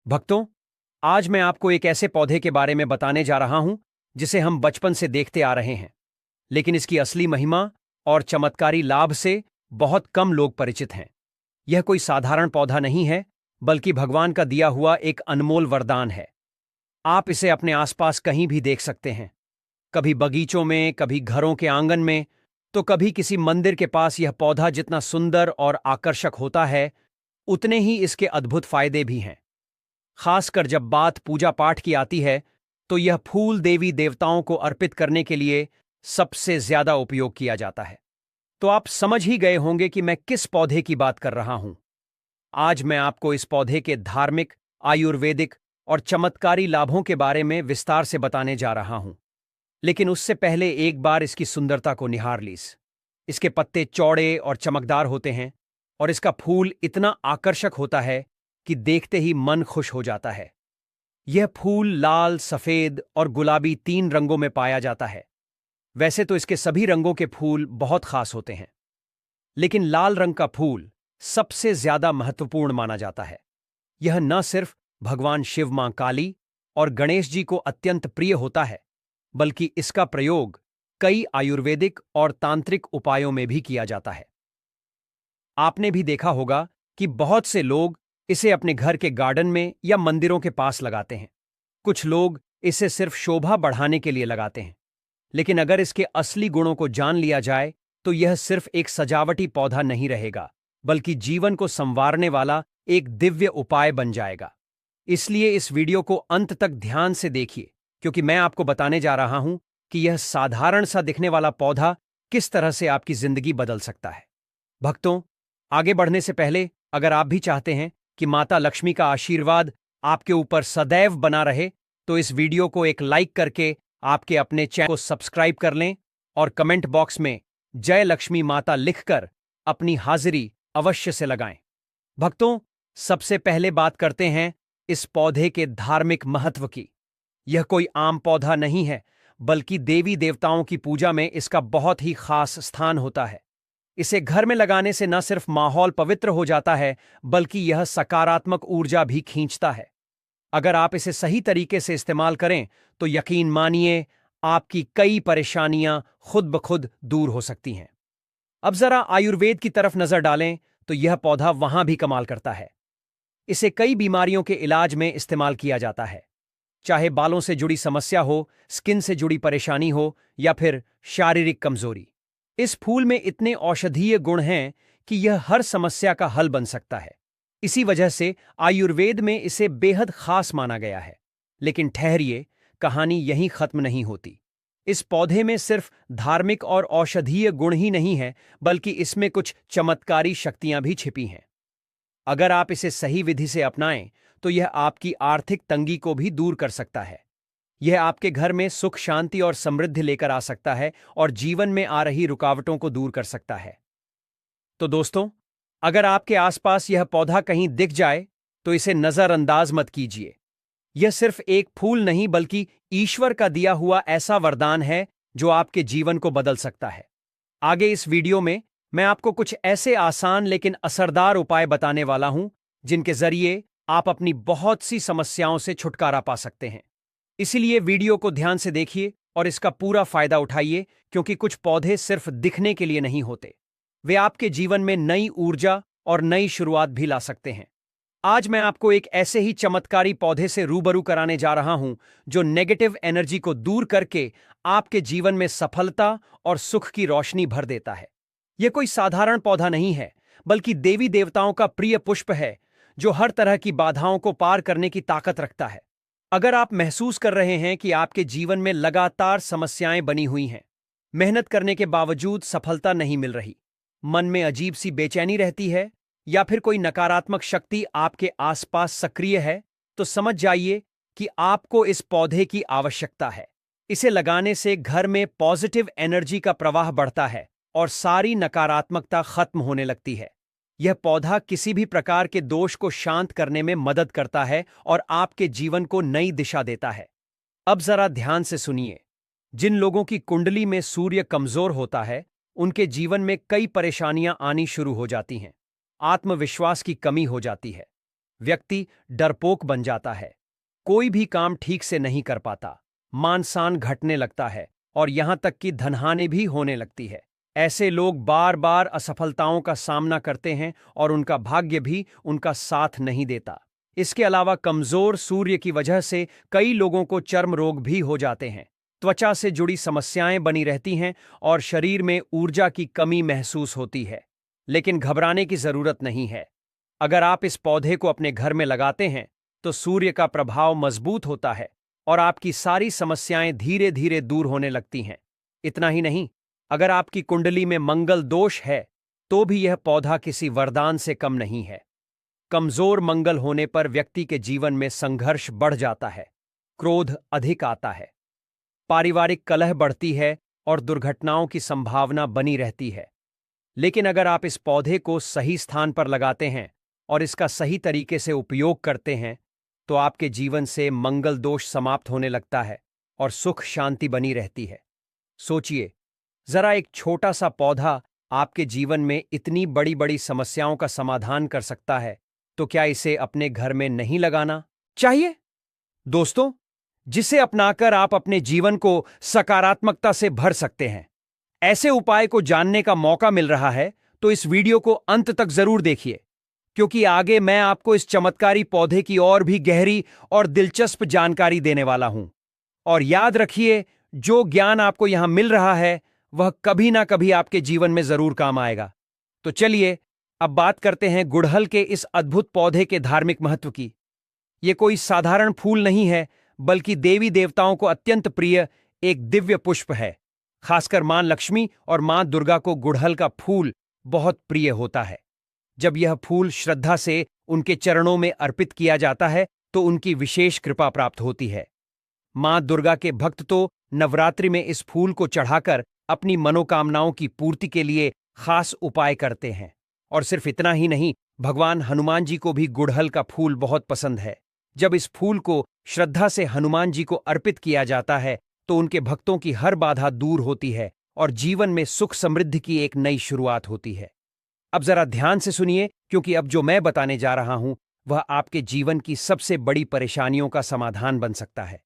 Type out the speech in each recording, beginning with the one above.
भक्तों, आज मैं आपको एक ऐसे पौधे के बारे में बताने जा रहा हूं जिसे हम बचपन से देखते आ रहे हैं, लेकिन इसकी असली महिमा और चमत्कारी लाभ से बहुत कम लोग परिचित हैं। यह कोई साधारण पौधा नहीं है, बल्कि भगवान का दिया हुआ एक अनमोल वरदान है। आप इसे अपने आसपास कहीं भी देख सकते हैं, कभी बगीचों में, कभी घरों के आंगन में, तो कभी किसी मंदिर के पास। यह पौधा जितना सुंदर और आकर्षक होता है, उतने ही इसके अद्भुत फायदे भी हैं। खासकर जब बात पूजा पाठ की आती है, तो यह फूल देवी देवताओं को अर्पित करने के लिए सबसे ज्यादा उपयोग किया जाता है। तो आप समझ ही गए होंगे कि मैं किस पौधे की बात कर रहा हूं। आज मैं आपको इस पौधे के धार्मिक, आयुर्वेदिक और चमत्कारी लाभों के बारे में विस्तार से बताने जा रहा हूं। लेकिन उससे पहले एक बार इसकी सुंदरता को निहार लीस। इसके पत्ते चौड़े और चमकदार होते हैं, और इसका फूल इतना आकर्षक होता है कि देखते ही मन खुश हो जाता है। यह फूल लाल, सफेद और गुलाबी 3 रंगों में पाया जाता है। वैसे तो इसके सभी रंगों के फूल बहुत खास होते हैं, लेकिन लाल रंग का फूल सबसे ज्यादा महत्वपूर्ण माना जाता है। यह न सिर्फ भगवान शिव, मां काली और गणेश जी को अत्यंत प्रिय होता है, बल्कि इसका प्रयोग कई आयुर्वेदिक और तांत्रिक उपायों में भी किया जाता है। आपने भी देखा होगा कि बहुत से लोग इसे अपने घर के गार्डन में या मंदिरों के पास लगाते हैं। कुछ लोग इसे सिर्फ शोभा बढ़ाने के लिए लगाते हैं, लेकिन अगर इसके असली गुणों को जान लिया जाए, तो यह सिर्फ एक सजावटी पौधा नहीं रहेगा, बल्कि जीवन को संवारने वाला एक दिव्य उपाय बन जाएगा। इसलिए इस वीडियो को अंत तक ध्यान से देखिए, क्योंकि मैं आपको बताने जा रहा हूं कि यह साधारण सा दिखने वाला पौधा किस तरह से आपकी जिंदगी बदल सकता है। भक्तों, आगे बढ़ने से पहले अगर आप भी चाहते हैं कि माता लक्ष्मी का आशीर्वाद आपके ऊपर सदैव बना रहे, तो इस वीडियो को एक लाइक करके आपके अपने चैनल को सब्सक्राइब कर लें और कमेंट बॉक्स में जय लक्ष्मी माता लिखकर अपनी हाजिरी अवश्य से लगाएं। भक्तों, सबसे पहले बात करते हैं इस पौधे के धार्मिक महत्व की। यह कोई आम पौधा नहीं है, बल्कि देवी देवताओं की पूजा में इसका बहुत ही खास स्थान होता है। इसे घर में लगाने से न सिर्फ माहौल पवित्र हो जाता है, बल्कि यह सकारात्मक ऊर्जा भी खींचता है। अगर आप इसे सही तरीके से इस्तेमाल करें, तो यकीन मानिए, आपकी कई परेशानियां खुद ब खुद दूर हो सकती हैं। अब जरा आयुर्वेद की तरफ नजर डालें, तो यह पौधा वहां भी कमाल करता है। इसे कई बीमारियों के इलाज में इस्तेमाल किया जाता है, चाहे बालों से जुड़ी समस्या हो, स्किन से जुड़ी परेशानी हो, या फिर शारीरिक कमजोरी। इस फूल में इतने औषधीय गुण हैं कि यह हर समस्या का हल बन सकता है। इसी वजह से आयुर्वेद में इसे बेहद खास माना गया है। लेकिन ठहरिए, कहानी यहीं खत्म नहीं होती। इस पौधे में सिर्फ धार्मिक और औषधीय गुण ही नहीं है, बल्कि इसमें कुछ चमत्कारी शक्तियां भी छिपी हैं। अगर आप इसे सही विधि से अपनाएं, तो यह आपकी आर्थिक तंगी को भी दूर कर सकता है। यह आपके घर में सुख, शांति और समृद्धि लेकर आ सकता है, और जीवन में आ रही रुकावटों को दूर कर सकता है। तो दोस्तों, अगर आपके आसपास यह पौधा कहीं दिख जाए, तो इसे नजरअंदाज मत कीजिए। यह सिर्फ एक फूल नहीं, बल्कि ईश्वर का दिया हुआ ऐसा वरदान है जो आपके जीवन को बदल सकता है। आगे इस वीडियो में मैं आपको कुछ ऐसे आसान लेकिन असरदार उपाय बताने वाला हूं, जिनके जरिए आप अपनी बहुत सी समस्याओं से छुटकारा पा सकते हैं। इसीलिए वीडियो को ध्यान से देखिए और इसका पूरा फायदा उठाइए, क्योंकि कुछ पौधे सिर्फ दिखने के लिए नहीं होते, वे आपके जीवन में नई ऊर्जा और नई शुरुआत भी ला सकते हैं। आज मैं आपको एक ऐसे ही चमत्कारी पौधे से रूबरू कराने जा रहा हूं, जो नेगेटिव एनर्जी को दूर करके आपके जीवन में सफलता और सुख की रोशनी भर देता है। यह कोई साधारण पौधा नहीं है, बल्कि देवी देवताओं का प्रिय पुष्प है, जो हर तरह की बाधाओं को पार करने की ताकत रखता है। अगर आप महसूस कर रहे हैं कि आपके जीवन में लगातार समस्याएं बनी हुई हैं, मेहनत करने के बावजूद सफलता नहीं मिल रही, मन में अजीब सी बेचैनी रहती है, या फिर कोई नकारात्मक शक्ति आपके आसपास सक्रिय है, तो समझ जाइए कि आपको इस पौधे की आवश्यकता है। इसे लगाने से घर में पॉजिटिव एनर्जी का प्रवाह बढ़ता है और सारी नकारात्मकता खत्म होने लगती है। यह पौधा किसी भी प्रकार के दोष को शांत करने में मदद करता है और आपके जीवन को नई दिशा देता है। अब जरा ध्यान से सुनिए। जिन लोगों की कुंडली में सूर्य कमजोर होता है, उनके जीवन में कई परेशानियां आनी शुरू हो जाती हैं। आत्मविश्वास की कमी हो जाती है, व्यक्ति डरपोक बन जाता है, कोई भी काम ठीक से नहीं कर पाता, मान सम्मान घटने लगता है और यहां तक कि धनहानि भी होने लगती है। ऐसे लोग बार बार असफलताओं का सामना करते हैं और उनका भाग्य भी उनका साथ नहीं देता। इसके अलावा कमजोर सूर्य की वजह से कई लोगों को चर्म रोग भी हो जाते हैं, त्वचा से जुड़ी समस्याएं बनी रहती हैं और शरीर में ऊर्जा की कमी महसूस होती है। लेकिन घबराने की जरूरत नहीं है। अगर आप इस पौधे को अपने घर में लगाते हैं तो सूर्य का प्रभाव मजबूत होता है और आपकी सारी समस्याएं धीरे धीरे दूर होने लगती हैं। इतना ही नहीं, अगर आपकी कुंडली में मंगल दोष है तो भी यह पौधा किसी वरदान से कम नहीं है। कमजोर मंगल होने पर व्यक्ति के जीवन में संघर्ष बढ़ जाता है, क्रोध अधिक आता है, पारिवारिक कलह बढ़ती है और दुर्घटनाओं की संभावना बनी रहती है। लेकिन अगर आप इस पौधे को सही स्थान पर लगाते हैं और इसका सही तरीके से उपयोग करते हैं तो आपके जीवन से मंगल दोष समाप्त होने लगता है और सुख शांति बनी रहती है। सोचिए, जरा एक छोटा सा पौधा आपके जीवन में इतनी बड़ी बड़ी समस्याओं का समाधान कर सकता है, तो क्या इसे अपने घर में नहीं लगाना चाहिए? दोस्तों, जिसे अपनाकर आप अपने जीवन को सकारात्मकता से भर सकते हैं। ऐसे उपाय को जानने का मौका मिल रहा है तो इस वीडियो को अंत तक जरूर देखिए, क्योंकि आगे मैं आपको इस चमत्कारी पौधे की और भी गहरी और दिलचस्प जानकारी देने वाला हूं। और याद रखिए, जो ज्ञान आपको यहां मिल रहा है वह कभी ना कभी आपके जीवन में जरूर काम आएगा। तो चलिए अब बात करते हैं गुड़हल के इस अद्भुत पौधे के धार्मिक महत्व की। यह कोई साधारण फूल नहीं है, बल्कि देवी देवताओं को अत्यंत प्रिय एक दिव्य पुष्प है। खासकर मां लक्ष्मी और मां दुर्गा को गुड़हल का फूल बहुत प्रिय होता है। जब यह फूल श्रद्धा से उनके चरणों में अर्पित किया जाता है तो उनकी विशेष कृपा प्राप्त होती है। मां दुर्गा के भक्त तो नवरात्रि में इस फूल को चढ़ाकर अपनी मनोकामनाओं की पूर्ति के लिए खास उपाय करते हैं। और सिर्फ इतना ही नहीं, भगवान हनुमान जी को भी गुड़हल का फूल बहुत पसंद है। जब इस फूल को श्रद्धा से हनुमान जी को अर्पित किया जाता है तो उनके भक्तों की हर बाधा दूर होती है और जीवन में सुख समृद्धि की एक नई शुरुआत होती है। अब जरा ध्यान से सुनिए, क्योंकि अब जो मैं बताने जा रहा हूं वह आपके जीवन की सबसे बड़ी परेशानियों का समाधान बन सकता है।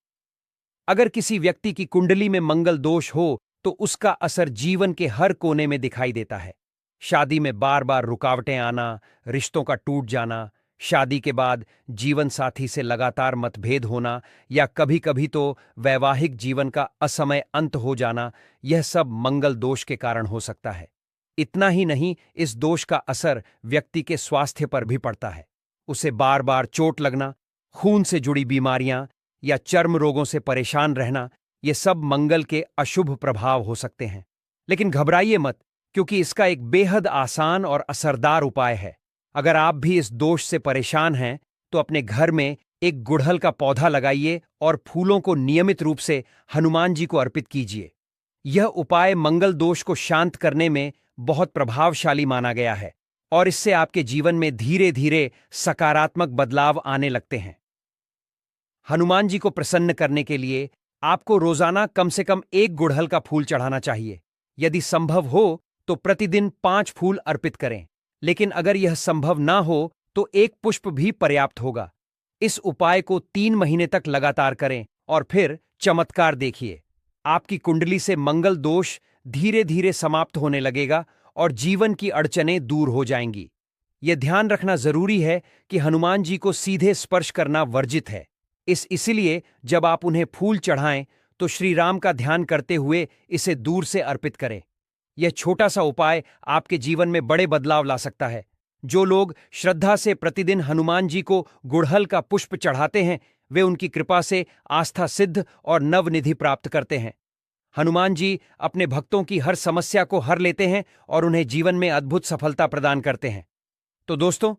अगर किसी व्यक्ति की कुंडली में मंगल दोष हो तो उसका असर जीवन के हर कोने में दिखाई देता है। शादी में बार बार रुकावटें आना, रिश्तों का टूट जाना, शादी के बाद जीवन साथी से लगातार मतभेद होना या कभी कभी तो वैवाहिक जीवन का असमय अंत हो जाना, यह सब मंगल दोष के कारण हो सकता है। इतना ही नहीं, इस दोष का असर व्यक्ति के स्वास्थ्य पर भी पड़ता है। उसे बार बार चोट लगना, खून से जुड़ी बीमारियां या चर्म रोगों से परेशान रहना, ये सब मंगल के अशुभ प्रभाव हो सकते हैं। लेकिन घबराइए मत, क्योंकि इसका एक बेहद आसान और असरदार उपाय है। अगर आप भी इस दोष से परेशान हैं तो अपने घर में एक गुड़हल का पौधा लगाइए और फूलों को नियमित रूप से हनुमान जी को अर्पित कीजिए। यह उपाय मंगल दोष को शांत करने में बहुत प्रभावशाली माना गया है और इससे आपके जीवन में धीरे धीरे सकारात्मक बदलाव आने लगते हैं। हनुमान जी को प्रसन्न करने के लिए आपको रोजाना कम से कम एक गुड़हल का फूल चढ़ाना चाहिए। यदि संभव हो तो प्रतिदिन 5 फूल अर्पित करें, लेकिन अगर यह संभव ना हो तो एक पुष्प भी पर्याप्त होगा। इस उपाय को 3 महीने तक लगातार करें और फिर चमत्कार देखिए। आपकी कुंडली से मंगल दोष धीरे धीरे समाप्त होने लगेगा और जीवन की अड़चनें दूर हो जाएंगी। यह ध्यान रखना जरूरी है कि हनुमान जी को सीधे स्पर्श करना वर्जित है। इसलिए जब आप उन्हें फूल चढ़ाएं तो श्री राम का ध्यान करते हुए इसे दूर से अर्पित करें। यह छोटा सा उपाय आपके जीवन में बड़े बदलाव ला सकता है। जो लोग श्रद्धा से प्रतिदिन हनुमान जी को गुड़हल का पुष्प चढ़ाते हैं वे उनकी कृपा से आस्था सिद्ध और नवनिधि प्राप्त करते हैं। हनुमान जी अपने भक्तों की हर समस्या को हर लेते हैं और उन्हें जीवन में अद्भुत सफलता प्रदान करते हैं। तो दोस्तों,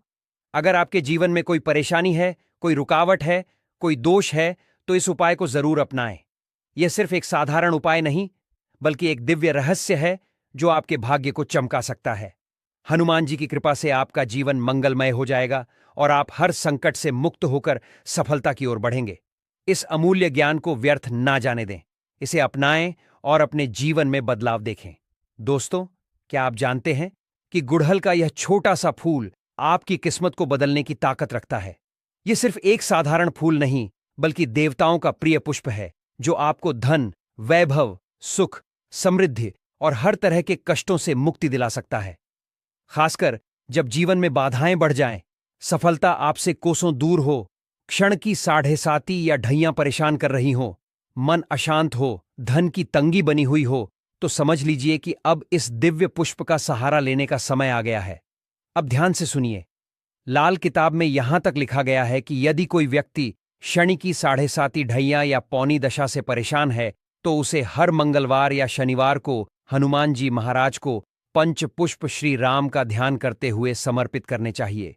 अगर आपके जीवन में कोई परेशानी है, कोई रुकावट है, कोई दोष है, तो इस उपाय को जरूर अपनाएं। यह सिर्फ एक साधारण उपाय नहीं, बल्कि एक दिव्य रहस्य है जो आपके भाग्य को चमका सकता है। हनुमान जी की कृपा से आपका जीवन मंगलमय हो जाएगा और आप हर संकट से मुक्त होकर सफलता की ओर बढ़ेंगे। इस अमूल्य ज्ञान को व्यर्थ ना जाने दें, इसे अपनाएं और अपने जीवन में बदलाव देखें। दोस्तों, क्या आप जानते हैं कि गुड़हल का यह छोटा सा फूल आपकी किस्मत को बदलने की ताकत रखता है? ये सिर्फ एक साधारण फूल नहीं, बल्कि देवताओं का प्रिय पुष्प है, जो आपको धन, वैभव, सुख, समृद्धि और हर तरह के कष्टों से मुक्ति दिला सकता है। खासकर जब जीवन में बाधाएं बढ़ जाएं, सफलता आपसे कोसों दूर हो, क्षण की साढ़े साती या ढैयां परेशान कर रही हो, मन अशांत हो, धन की तंगी बनी हुई हो, तो समझ लीजिए कि अब इस दिव्य पुष्प का सहारा लेने का समय आ गया है। अब ध्यान से सुनिए। लाल किताब में यहां तक लिखा गया है कि यदि कोई व्यक्ति शनि की साढ़े साती ढैया या पौनी दशा से परेशान है, तो उसे हर मंगलवार या शनिवार को हनुमान जी महाराज को पंच पुष्प श्री राम का ध्यान करते हुए समर्पित करने चाहिए।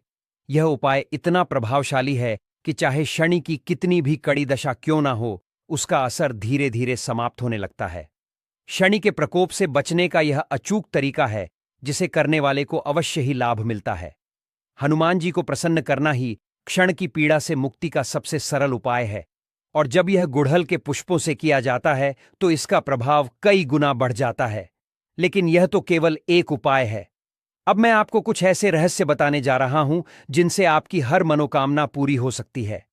यह उपाय इतना प्रभावशाली है कि चाहे शनि की कितनी भी कड़ी दशा क्यों ना हो, उसका असर धीरे धीरे समाप्त होने लगता है। शनि के प्रकोप से बचने का यह अचूक तरीका है, जिसे करने वाले को अवश्य ही लाभ मिलता है। हनुमान जी को प्रसन्न करना ही क्षण की पीड़ा से मुक्ति का सबसे सरल उपाय है, और जब यह गुड़हल के पुष्पों से किया जाता है तो इसका प्रभाव कई गुना बढ़ जाता है। लेकिन यह तो केवल एक उपाय है। अब मैं आपको कुछ ऐसे रहस्य बताने जा रहा हूं जिनसे आपकी हर मनोकामना पूरी हो सकती है।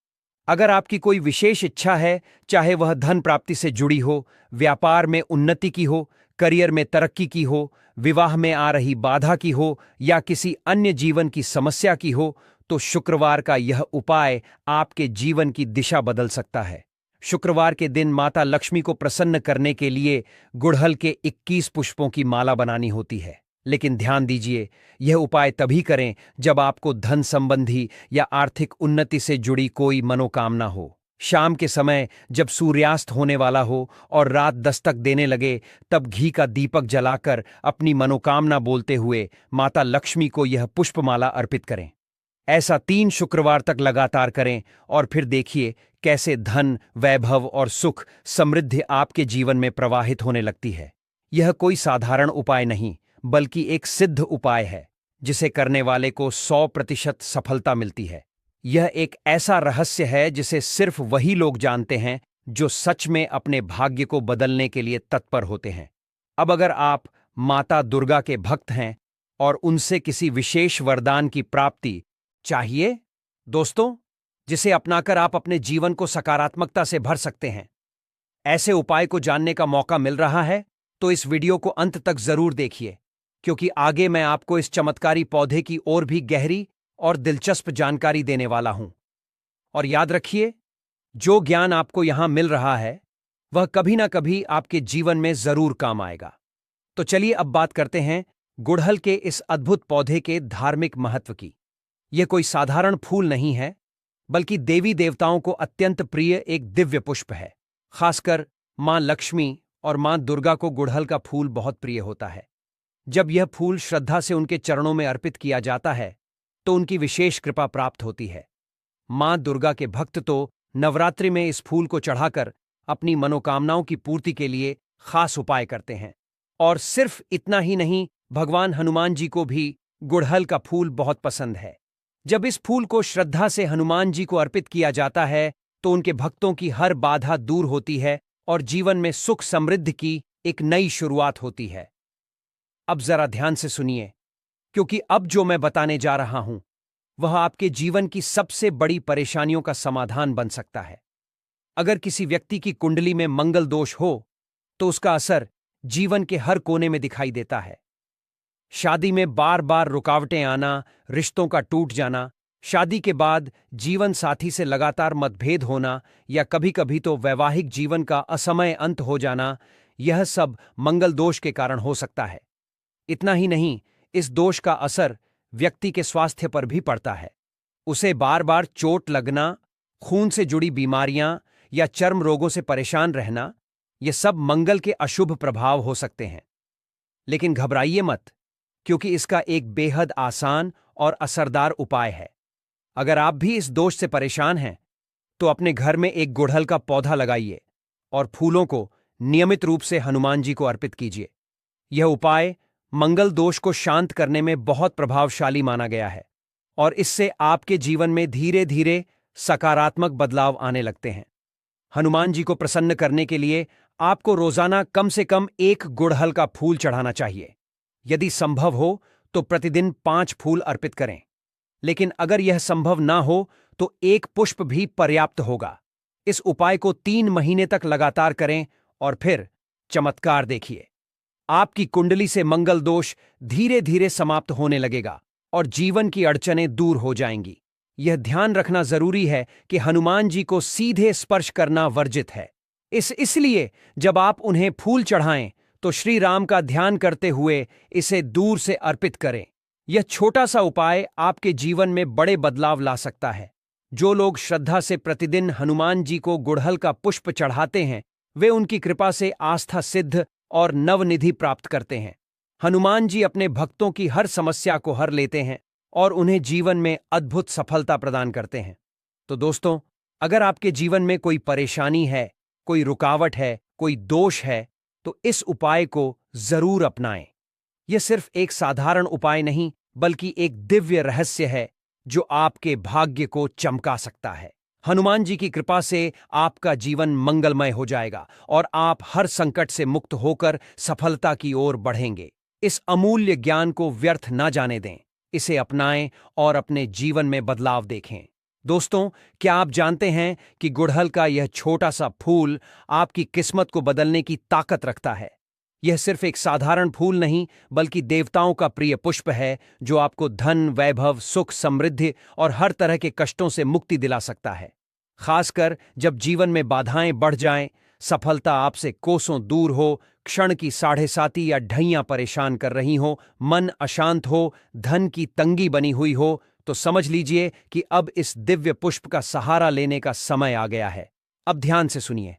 अगर आपकी कोई विशेष इच्छा है, चाहे वह धन प्राप्ति से जुड़ी हो, व्यापार में उन्नति की हो, करियर में तरक्की की हो, विवाह में आ रही बाधा की हो या किसी अन्य जीवन की समस्या की हो, तो शुक्रवार का यह उपाय आपके जीवन की दिशा बदल सकता है। शुक्रवार के दिन माता लक्ष्मी को प्रसन्न करने के लिए गुड़हल के 21 पुष्पों की माला बनानी होती है। लेकिन ध्यान दीजिए, यह उपाय तभी करें जब आपको धन संबंधी या आर्थिक उन्नति से जुड़ी कोई मनोकामना हो। शाम के समय जब सूर्यास्त होने वाला हो और रात दस्तक देने लगे, तब घी का दीपक जलाकर अपनी मनोकामना बोलते हुए माता लक्ष्मी को यह पुष्पमाला अर्पित करें। ऐसा 3 शुक्रवार तक लगातार करें और फिर देखिए कैसे धन, वैभव और सुख, समृद्धि आपके जीवन में प्रवाहित होने लगती है। यह कोई साधारण उपाय नहीं, बल्कि एक सिद्ध उपाय है, जिसे करने वाले को 100% सफलता मिलती है। यह एक ऐसा रहस्य है जिसे सिर्फ वही लोग जानते हैं जो सच में अपने भाग्य को बदलने के लिए तत्पर होते हैं। अब अगर आप माता दुर्गा के भक्त हैं और उनसे किसी विशेष वरदान की प्राप्ति चाहिए, दोस्तों, जिसे अपनाकर आप अपने जीवन को सकारात्मकता से भर सकते हैं, ऐसे उपाय को जानने का मौका मिल रहा है, तो इस वीडियो को अंत तक जरूर देखिए, क्योंकि आगे मैं आपको इस चमत्कारी पौधे की और भी गहरी और दिलचस्प जानकारी देने वाला हूं। और याद रखिए, जो ज्ञान आपको यहां मिल रहा है, वह कभी ना कभी आपके जीवन में जरूर काम आएगा। तो चलिए अब बात करते हैं गुड़हल के इस अद्भुत पौधे के धार्मिक महत्व की। यह कोई साधारण फूल नहीं है, बल्कि देवी देवताओं को अत्यंत प्रिय एक दिव्य पुष्प है। खासकर मां लक्ष्मी और मां दुर्गा को गुड़हल का फूल बहुत प्रिय होता है। जब यह फूल श्रद्धा से उनके चरणों में अर्पित किया जाता है, तो उनकी विशेष कृपा प्राप्त होती है। मां दुर्गा के भक्त तो नवरात्रि में इस फूल को चढ़ाकर अपनी मनोकामनाओं की पूर्ति के लिए खास उपाय करते हैं। और सिर्फ इतना ही नहीं, भगवान हनुमान जी को भी गुड़हल का फूल बहुत पसंद है। जब इस फूल को श्रद्धा से हनुमान जी को अर्पित किया जाता है, तो उनके भक्तों की हर बाधा दूर होती है और जीवन में सुख समृद्धि की एक नई शुरुआत होती है। अब जरा ध्यान से सुनिए, क्योंकि अब जो मैं बताने जा रहा हूं, वह आपके जीवन की सबसे बड़ी परेशानियों का समाधान बन सकता है। अगर किसी व्यक्ति की कुंडली में मंगल दोष हो, तो उसका असर जीवन के हर कोने में दिखाई देता है। शादी में बार बार रुकावटें आना, रिश्तों का टूट जाना, शादी के बाद जीवन साथी से लगातार मतभेद होना या कभी कभी तो वैवाहिक जीवन का असमय अंत हो जाना, यह सब मंगल दोष के कारण हो सकता है। इतना ही नहीं, इस दोष का असर व्यक्ति के स्वास्थ्य पर भी पड़ता है। उसे बार बार चोट लगना, खून से जुड़ी बीमारियां या चर्म रोगों से परेशान रहना, ये सब मंगल के अशुभ प्रभाव हो सकते हैं। लेकिन घबराइए मत, क्योंकि इसका एक बेहद आसान और असरदार उपाय है। अगर आप भी इस दोष से परेशान हैं, तो अपने घर में एक गुड़हल का पौधा लगाइए और फूलों को नियमित रूप से हनुमान जी को अर्पित कीजिए। यह उपाय मंगल दोष को शांत करने में बहुत प्रभावशाली माना गया है और इससे आपके जीवन में धीरे धीरे सकारात्मक बदलाव आने लगते हैं। हनुमान जी को प्रसन्न करने के लिए आपको रोजाना कम से कम 1 गुड़हल का फूल चढ़ाना चाहिए। यदि संभव हो तो प्रतिदिन 5 फूल अर्पित करें। लेकिन अगर यह संभव ना हो, तो एक पुष्प भी पर्याप्त होगा। इस उपाय को 3 महीने तक लगातार करें और फिर चमत्कार देखिए। आपकी कुंडली से मंगल दोष धीरे धीरे समाप्त होने लगेगा और जीवन की अड़चनें दूर हो जाएंगी। यह ध्यान रखना जरूरी है कि हनुमान जी को सीधे स्पर्श करना वर्जित है। इसलिए जब आप उन्हें फूल चढ़ाएं तो श्री राम का ध्यान करते हुए इसे दूर से अर्पित करें। यह छोटा सा उपाय आपके जीवन में बड़े बदलाव ला सकता है। जो लोग श्रद्धा से प्रतिदिन हनुमान जी को गुड़हल का पुष्प चढ़ाते हैं, वे उनकी कृपा से आस्था सिद्ध और नवनिधि प्राप्त करते हैं। हनुमान जी अपने भक्तों की हर समस्या को हर लेते हैं और उन्हें जीवन में अद्भुत सफलता प्रदान करते हैं। तो दोस्तों, अगर आपके जीवन में कोई परेशानी है, कोई रुकावट है, कोई दोष है, तो इस उपाय को जरूर अपनाएं। यह सिर्फ एक साधारण उपाय नहीं, बल्कि एक दिव्य रहस्य है जो आपके भाग्य को चमका सकता है। हनुमान जी की कृपा से आपका जीवन मंगलमय हो जाएगा और आप हर संकट से मुक्त होकर सफलता की ओर बढ़ेंगे। इस अमूल्य ज्ञान को व्यर्थ न जाने दें, इसे अपनाएं और अपने जीवन में बदलाव देखें। दोस्तों, क्या आप जानते हैं कि गुड़हल का यह छोटा सा फूल आपकी किस्मत को बदलने की ताकत रखता है? यह सिर्फ एक साधारण फूल नहीं, बल्कि देवताओं का प्रिय पुष्प है जो आपको धन, वैभव, सुख, समृद्धि और हर तरह के कष्टों से मुक्ति दिला सकता है। खासकर जब जीवन में बाधाएं बढ़ जाएं, सफलता आपसे कोसों दूर हो, क्षण की साढ़े साती या ढैयां परेशान कर रही हो, मन अशांत हो, धन की तंगी बनी हुई हो, तो समझ लीजिए कि अब इस दिव्य पुष्प का सहारा लेने का समय आ गया है। अब ध्यान से सुनिए।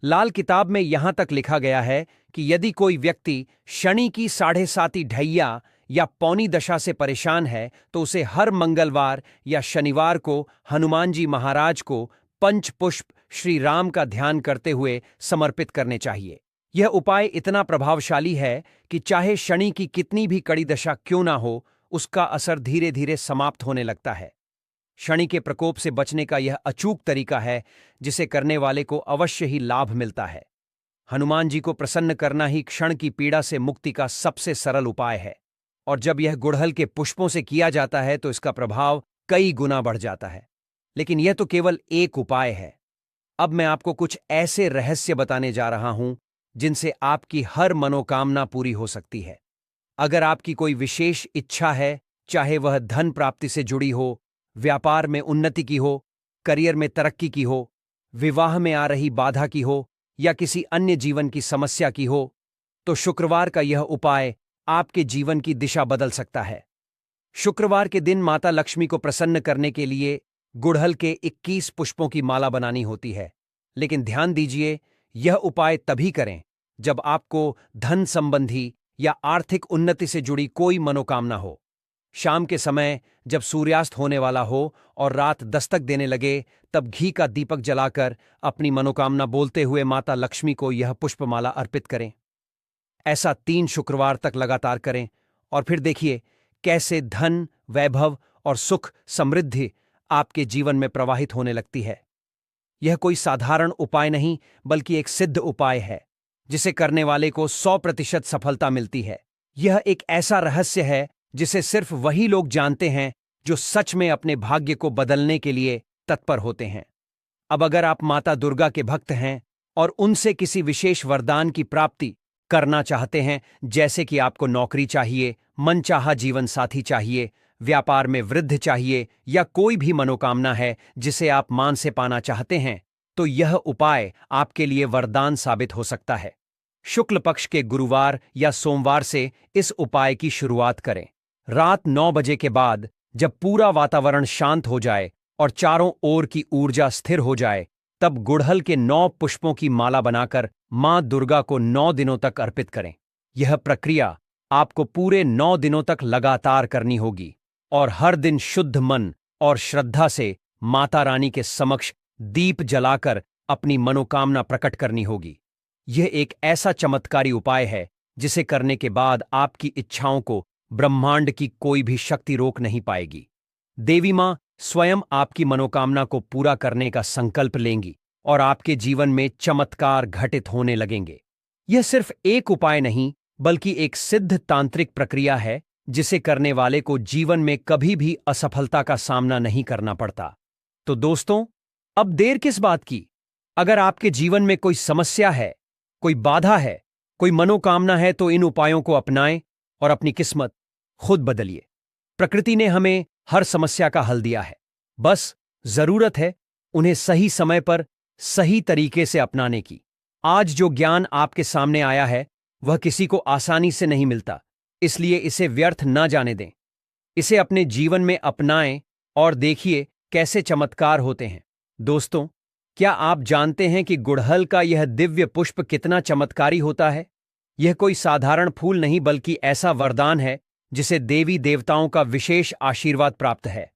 लाल किताब में यहां तक लिखा गया है कि यदि कोई व्यक्ति शनि की साढ़े साती ढैया या पौनी दशा से परेशान है, तो उसे हर मंगलवार या शनिवार को हनुमान जी महाराज को पंचपुष्प श्री राम का ध्यान करते हुए समर्पित करने चाहिए। यह उपाय इतना प्रभावशाली है कि चाहे शनि की कितनी भी कड़ी दशा क्यों ना हो, उसका असर धीरे धीरे समाप्त होने लगता है। शनि के प्रकोप से बचने का यह अचूक तरीका है जिसे करने वाले को अवश्य ही लाभ मिलता है। हनुमान जी को प्रसन्न करना ही क्षण की पीड़ा से मुक्ति का सबसे सरल उपाय है, और जब यह गुड़हल के पुष्पों से किया जाता है तो इसका प्रभाव कई गुना बढ़ जाता है। लेकिन यह तो केवल एक उपाय है। अब मैं आपको कुछ ऐसे रहस्य बताने जा रहा हूं जिनसे आपकी हर मनोकामना पूरी हो सकती है। अगर आपकी कोई विशेष इच्छा है, चाहे वह धन प्राप्ति से जुड़ी हो, व्यापार में उन्नति की हो, करियर में तरक्की की हो, विवाह में आ रही बाधा की हो या किसी अन्य जीवन की समस्या की हो, तो शुक्रवार का यह उपाय आपके जीवन की दिशा बदल सकता है। शुक्रवार के दिन माता लक्ष्मी को प्रसन्न करने के लिए गुड़हल के 21 पुष्पों की माला बनानी होती है। लेकिन ध्यान दीजिए, यह उपाय तभी करें जब आपको धन संबंधी या आर्थिक उन्नति से जुड़ी कोई मनोकामना हो। शाम के समय जब सूर्यास्त होने वाला हो और रात दस्तक देने लगे, तब घी का दीपक जलाकर अपनी मनोकामना बोलते हुए माता लक्ष्मी को यह पुष्पमाला अर्पित करें। ऐसा 3 शुक्रवार तक लगातार करें और फिर देखिए कैसे धन, वैभव और सुख, समृद्धि आपके जीवन में प्रवाहित होने लगती है। यह कोई साधारण उपाय नहीं, बल्कि एक सिद्ध उपाय है जिसे करने वाले को 100% सफलता मिलती है। यह एक ऐसा रहस्य है जिसे सिर्फ वही लोग जानते हैं जो सच में अपने भाग्य को बदलने के लिए तत्पर होते हैं। अब अगर आप माता दुर्गा के भक्त हैं और उनसे किसी विशेष वरदान की प्राप्ति करना चाहते हैं, जैसे कि आपको नौकरी चाहिए, मनचाहा जीवन साथी चाहिए, व्यापार में वृद्धि चाहिए या कोई भी मनोकामना है जिसे आप मान से पाना चाहते हैं, तो यह उपाय आपके लिए वरदान साबित हो सकता है। शुक्ल पक्ष के गुरुवार या सोमवार से इस उपाय की शुरुआत करें। रात 9 बजे के बाद जब पूरा वातावरण शांत हो जाए और चारों ओर की ऊर्जा स्थिर हो जाए, तब गुड़हल के 9 पुष्पों की माला बनाकर मां दुर्गा को 9 दिनों तक अर्पित करें। यह प्रक्रिया आपको पूरे 9 दिनों तक लगातार करनी होगी और हर दिन शुद्ध मन और श्रद्धा से माता रानी के समक्ष दीप जलाकर अपनी मनोकामना प्रकट करनी होगी। यह एक ऐसा चमत्कारी उपाय है जिसे करने के बाद आपकी इच्छाओं को ब्रह्मांड की कोई भी शक्ति रोक नहीं पाएगी। देवी मां स्वयं आपकी मनोकामना को पूरा करने का संकल्प लेंगी और आपके जीवन में चमत्कार घटित होने लगेंगे। यह सिर्फ एक उपाय नहीं, बल्कि एक सिद्ध तांत्रिक प्रक्रिया है जिसे करने वाले को जीवन में कभी भी असफलता का सामना नहीं करना पड़ता। तो दोस्तों, अब देर किस बात की? अगर आपके जीवन में कोई समस्या है, कोई बाधा है, कोई मनोकामना है, तो इन उपायों को अपनाएं और अपनी किस्मत खुद बदलिए। प्रकृति ने हमें हर समस्या का हल दिया है, बस जरूरत है उन्हें सही समय पर सही तरीके से अपनाने की। आज जो ज्ञान आपके सामने आया है वह किसी को आसानी से नहीं मिलता, इसलिए इसे व्यर्थ ना जाने दें। इसे अपने जीवन में अपनाएं और देखिए कैसे चमत्कार होते हैं। दोस्तों, क्या आप जानते हैं कि गुड़हल का यह दिव्य पुष्प कितना चमत्कारी होता है? यह कोई साधारण फूल नहीं बल्कि ऐसा वरदान है जिसे देवी देवताओं का विशेष आशीर्वाद प्राप्त है।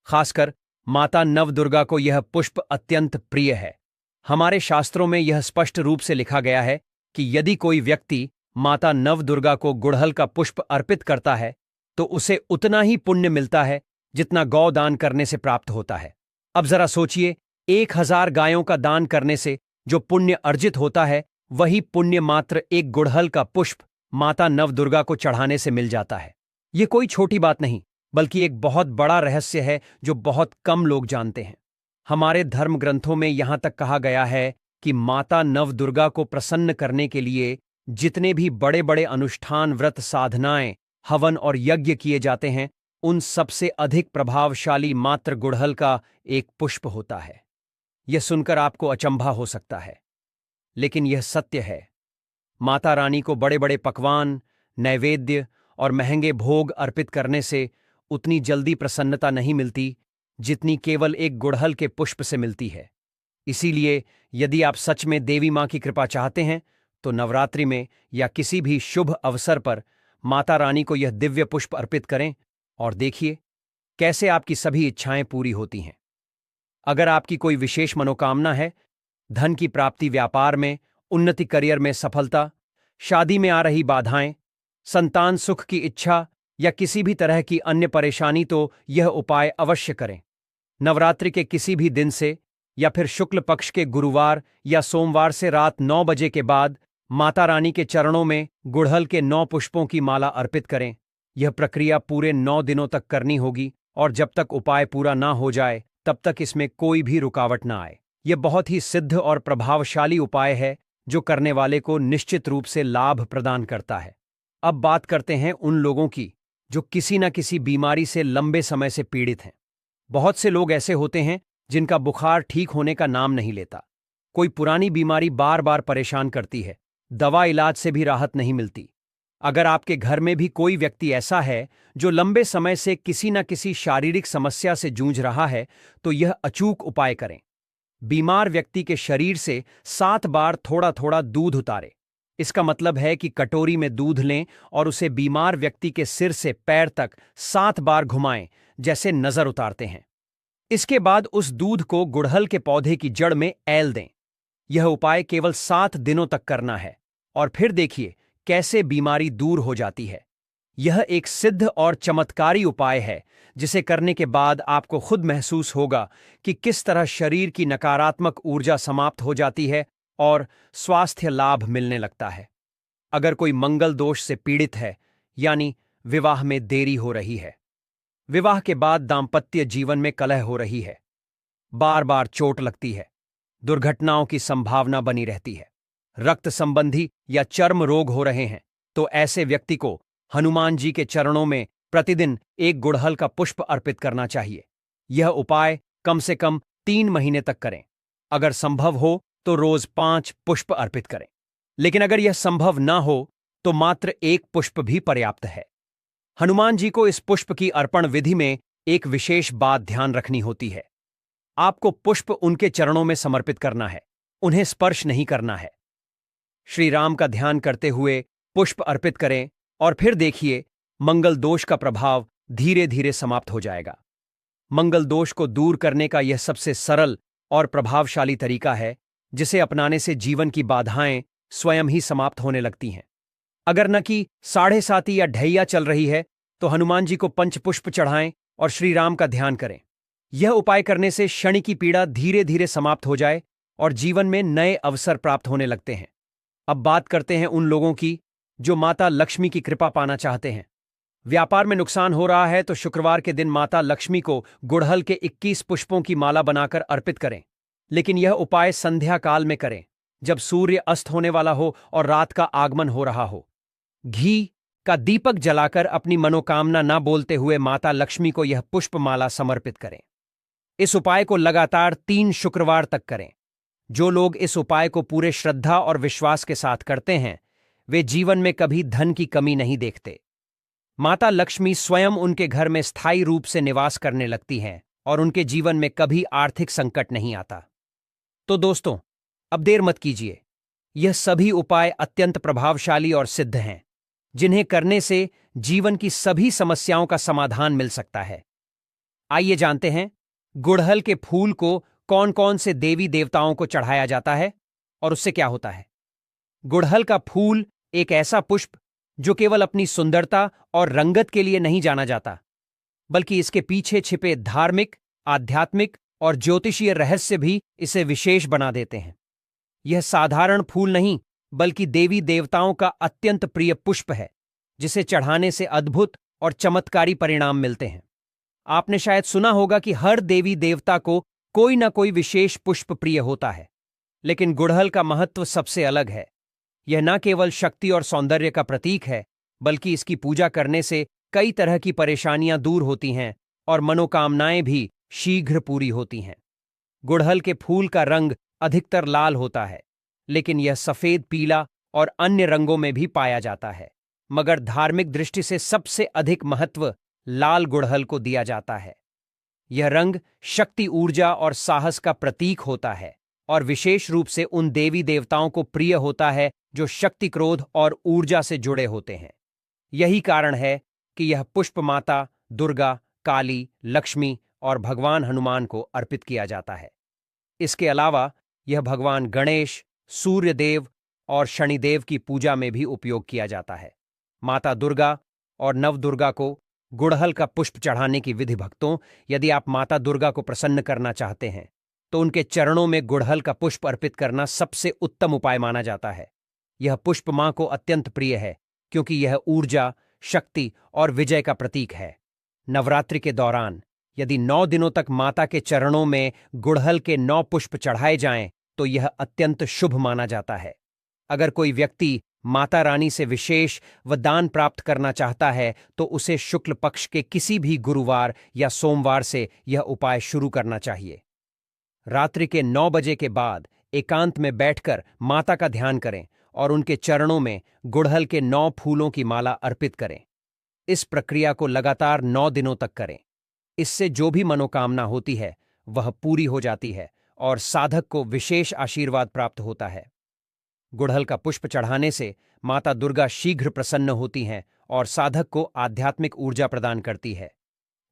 खासकर माता नवदुर्गा को यह पुष्प अत्यंत प्रिय है। हमारे शास्त्रों में यह स्पष्ट रूप से लिखा गया है कि यदि कोई व्यक्ति माता नवदुर्गा को गुड़हल का पुष्प अर्पित करता है तो उसे उतना ही पुण्य मिलता है जितना गौ दान करने से प्राप्त होता है। अब जरा सोचिए, 1000 गायों का दान करने से जो पुण्य अर्जित होता है वही पुण्य मात्र एक गुड़हल का पुष्प माता नवदुर्गा को चढ़ाने से मिल जाता है। यह कोई छोटी बात नहीं बल्कि एक बहुत बड़ा रहस्य है जो बहुत कम लोग जानते हैं। हमारे धर्म ग्रंथों में यहां तक कहा गया है कि माता नवदुर्गा को प्रसन्न करने के लिए जितने भी बड़े बड़े अनुष्ठान, व्रत, साधनाएं, हवन और यज्ञ किए जाते हैं, उन सबसे अधिक प्रभावशाली मात्र गुड़हल का एक पुष्प होता है। यह सुनकर आपको अचंभा हो सकता है, लेकिन यह सत्य है। माता रानी को बड़े बड़े पकवान, नैवेद्य और महंगे भोग अर्पित करने से उतनी जल्दी प्रसन्नता नहीं मिलती जितनी केवल एक गुड़हल के पुष्प से मिलती है। इसीलिए यदि आप सच में देवी मां की कृपा चाहते हैं तो नवरात्रि में या किसी भी शुभ अवसर पर माता रानी को यह दिव्य पुष्प अर्पित करें और देखिए कैसे आपकी सभी इच्छाएं पूरी होती हैं। अगर आपकी कोई विशेष मनोकामना है, धन की प्राप्ति, व्यापार में उन्नति, करियर में सफलता, शादी में आ रही बाधाएं, संतान सुख की इच्छा या किसी भी तरह की अन्य परेशानी, तो यह उपाय अवश्य करें। नवरात्रि के किसी भी दिन से या फिर शुक्ल पक्ष के गुरुवार या सोमवार से रात 9 बजे के बाद माता रानी के चरणों में गुड़हल के 9 पुष्पों की माला अर्पित करें। यह प्रक्रिया पूरे 9 दिनों तक करनी होगी और जब तक उपाय पूरा ना हो जाए तब तक इसमें कोई भी रुकावट ना आए। यह बहुत ही सिद्ध और प्रभावशाली उपाय है जो करने वाले को निश्चित रूप से लाभ प्रदान करता है। अब बात करते हैं उन लोगों की जो किसी न किसी बीमारी से लंबे समय से पीड़ित हैं। बहुत से लोग ऐसे होते हैं जिनका बुखार ठीक होने का नाम नहीं लेता। कोई पुरानी बीमारी बार बार परेशान करती है, दवा इलाज से भी राहत नहीं मिलती। अगर आपके घर में भी कोई व्यक्ति ऐसा है जो लंबे समय से किसी न किसी शारीरिक समस्या से जूझ रहा है तो यह अचूक उपाय करें। बीमार व्यक्ति के शरीर से 7 बार थोड़ा थोड़ा दूध उतारें। इसका मतलब है कि कटोरी में दूध लें और उसे बीमार व्यक्ति के सिर से पैर तक 7 बार घुमाएं, जैसे नजर उतारते हैं। इसके बाद उस दूध को गुड़हल के पौधे की जड़ में ऐल दें। यह उपाय केवल 7 दिनों तक करना है और फिर देखिए कैसे बीमारी दूर हो जाती है। यह एक सिद्ध और चमत्कारी उपाय है जिसे करने के बाद आपको खुद महसूस होगा कि किस तरह शरीर की नकारात्मक ऊर्जा समाप्त हो जाती है और स्वास्थ्य लाभ मिलने लगता है। अगर कोई मंगल दोष से पीड़ित है, यानी विवाह में देरी हो रही है, विवाह के बाद दांपत्य जीवन में कलह हो रही है, बार बार चोट लगती है, दुर्घटनाओं की संभावना बनी रहती है, रक्त संबंधी या चर्म रोग हो रहे हैं, तो ऐसे व्यक्ति को हनुमान जी के चरणों में प्रतिदिन एक गुड़हल का पुष्प अर्पित करना चाहिए। यह उपाय कम से कम 3 महीने तक करें। अगर संभव हो तो रोज 5 पुष्प अर्पित करें, लेकिन अगर यह संभव ना हो तो मात्र 1 पुष्प भी पर्याप्त है। हनुमान जी को इस पुष्प की अर्पण विधि में एक विशेष बात ध्यान रखनी होती है। आपको पुष्प उनके चरणों में समर्पित करना है, उन्हें स्पर्श नहीं करना है। श्री राम का ध्यान करते हुए पुष्प अर्पित करें और फिर देखिए मंगल दोष का प्रभाव धीरे धीरे समाप्त हो जाएगा। मंगल दोष को दूर करने का यह सबसे सरल और प्रभावशाली तरीका है जिसे अपनाने से जीवन की बाधाएं स्वयं ही समाप्त होने लगती हैं। अगर न कि 7:30 या ढैया चल रही है तो हनुमान जी को पंचपुष्प चढ़ाएं और श्री राम का ध्यान करें। यह उपाय करने से शनि की पीड़ा धीरे धीरे समाप्त हो जाए और जीवन में नए अवसर प्राप्त होने लगते हैं। अब बात करते हैं उन लोगों की जो माता लक्ष्मी की कृपा पाना चाहते हैं। व्यापार में नुकसान हो रहा है तो शुक्रवार के दिन माता लक्ष्मी को गुड़हल के 21 पुष्पों की माला बनाकर अर्पित करें। लेकिन यह उपाय संध्या काल में करें, जब सूर्य अस्त होने वाला हो और रात का आगमन हो रहा हो। घी का दीपक जलाकर अपनी मनोकामना न बोलते हुए माता लक्ष्मी को यह पुष्पमाला समर्पित करें। इस उपाय को लगातार 3 शुक्रवार तक करें। जो लोग इस उपाय को पूरे श्रद्धा और विश्वास के साथ करते हैं, वे जीवन में कभी धन की कमी नहीं देखते। माता लक्ष्मी स्वयं उनके घर में स्थायी रूप से निवास करने लगती हैं और उनके जीवन में कभी आर्थिक संकट नहीं आता। तो दोस्तों, अब देर मत कीजिए। यह सभी उपाय अत्यंत प्रभावशाली और सिद्ध हैं, जिन्हें करने से जीवन की सभी समस्याओं का समाधान मिल सकता है। आइए जानते हैं, गुड़हल के फूल को कौन कौन से देवी देवताओं को चढ़ाया जाता है और उससे क्या होता है। गुड़हल का फूल एक ऐसा पुष्प जो केवल अपनी सुंदरता और रंगत के लिए नहीं जाना जाता, बल्कि इसके पीछे छिपे धार्मिक, आध्यात्मिक और ज्योतिषीय रहस्य भी इसे विशेष बना देते हैं। यह साधारण फूल नहीं, बल्कि देवी देवताओं का अत्यंत प्रिय पुष्प है, जिसे चढ़ाने से अद्भुत और चमत्कारी परिणाम मिलते हैं। आपने शायद सुना होगा कि हर देवी देवता को कोई ना कोई विशेष पुष्प प्रिय होता है, लेकिन गुड़हल का महत्व सबसे अलग है। यह न केवल शक्ति और सौंदर्य का प्रतीक है, बल्कि इसकी पूजा करने से कई तरह की परेशानियां दूर होती हैं और मनोकामनाएं भी शीघ्र पूरी होती हैं। गुड़हल के फूल का रंग अधिकतर लाल होता है, लेकिन यह सफेद, पीला और अन्य रंगों में भी पाया जाता है। मगर धार्मिक दृष्टि से सबसे अधिक महत्व लाल गुड़हल को दिया जाता है। यह रंग शक्ति, ऊर्जा और साहस का प्रतीक होता है और विशेष रूप से उन देवी देवताओं को प्रिय होता है जो शक्ति, क्रोध और ऊर्जा से जुड़े होते हैं। यही कारण है कि यह पुष्प माता दुर्गा, काली, लक्ष्मी और भगवान हनुमान को अर्पित किया जाता है। इसके अलावा यह भगवान गणेश, सूर्य देव और शनिदेव की पूजा में भी उपयोग किया जाता है। माता दुर्गा और नवदुर्गा को गुड़हल का पुष्प चढ़ाने की विधि। भक्तों, यदि आप माता दुर्गा को प्रसन्न करना चाहते हैं, तो उनके चरणों में गुड़हल का पुष्प अर्पित करना सबसे उत्तम उपाय माना जाता है। यह पुष्प मां को अत्यंत प्रिय है, क्योंकि यह ऊर्जा, शक्ति और विजय का प्रतीक है। नवरात्रि के दौरान यदि 9 दिनों तक माता के चरणों में गुड़हल के 9 पुष्प चढ़ाए जाएं, तो यह अत्यंत शुभ माना जाता है। अगर कोई व्यक्ति माता रानी से विशेष वरदान प्राप्त करना चाहता है, तो उसे शुक्ल पक्ष के किसी भी गुरुवार या सोमवार से यह उपाय शुरू करना चाहिए। रात्रि के 9 बजे के बाद एकांत में बैठकर माता का ध्यान करें और उनके चरणों में गुड़हल के 9 फूलों की माला अर्पित करें। इस प्रक्रिया को लगातार 9 दिनों तक करें। इससे जो भी मनोकामना होती है वह पूरी हो जाती है और साधक को विशेष आशीर्वाद प्राप्त होता है। गुड़हल का पुष्प चढ़ाने से माता दुर्गा शीघ्र प्रसन्न होती हैं और साधक को आध्यात्मिक ऊर्जा प्रदान करती है।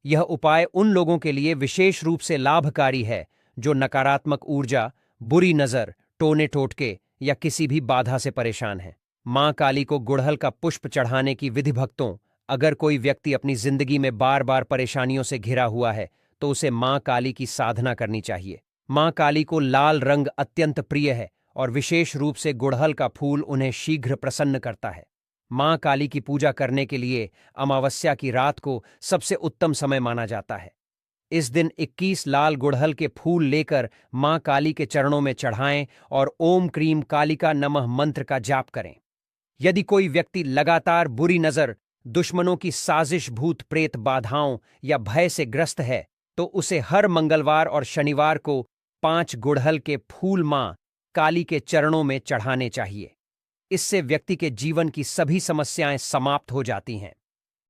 यह उपाय उन लोगों के लिए विशेष रूप से लाभकारी है जो नकारात्मक ऊर्जा, बुरी नजर, टोने टोटके या किसी भी बाधा से परेशान हैं। मां काली को गुड़हल का पुष्प चढ़ाने की विधि। भक्तों, अगर कोई व्यक्ति अपनी जिंदगी में बार बार परेशानियों से घिरा हुआ है, तो उसे मां काली की साधना करनी चाहिए। मां काली को लाल रंग अत्यंत प्रिय है और विशेष रूप से गुड़हल का फूल उन्हें शीघ्र प्रसन्न करता है। मां काली की पूजा करने के लिए अमावस्या की रात को सबसे उत्तम समय माना जाता है। इस दिन 21 लाल गुड़हल के फूल लेकर मां काली के चरणों में चढ़ाएं और ओम क्रीम कालिका नमः मंत्र का जाप करें। यदि कोई व्यक्ति लगातार बुरी नजर, दुश्मनों की साजिश, भूत प्रेत बाधाओं या भय से ग्रस्त है, तो उसे हर मंगलवार और शनिवार को 5 गुड़हल के फूल मां काली के चरणों में चढ़ाने चाहिए। इससे व्यक्ति के जीवन की सभी समस्याएं समाप्त हो जाती हैं।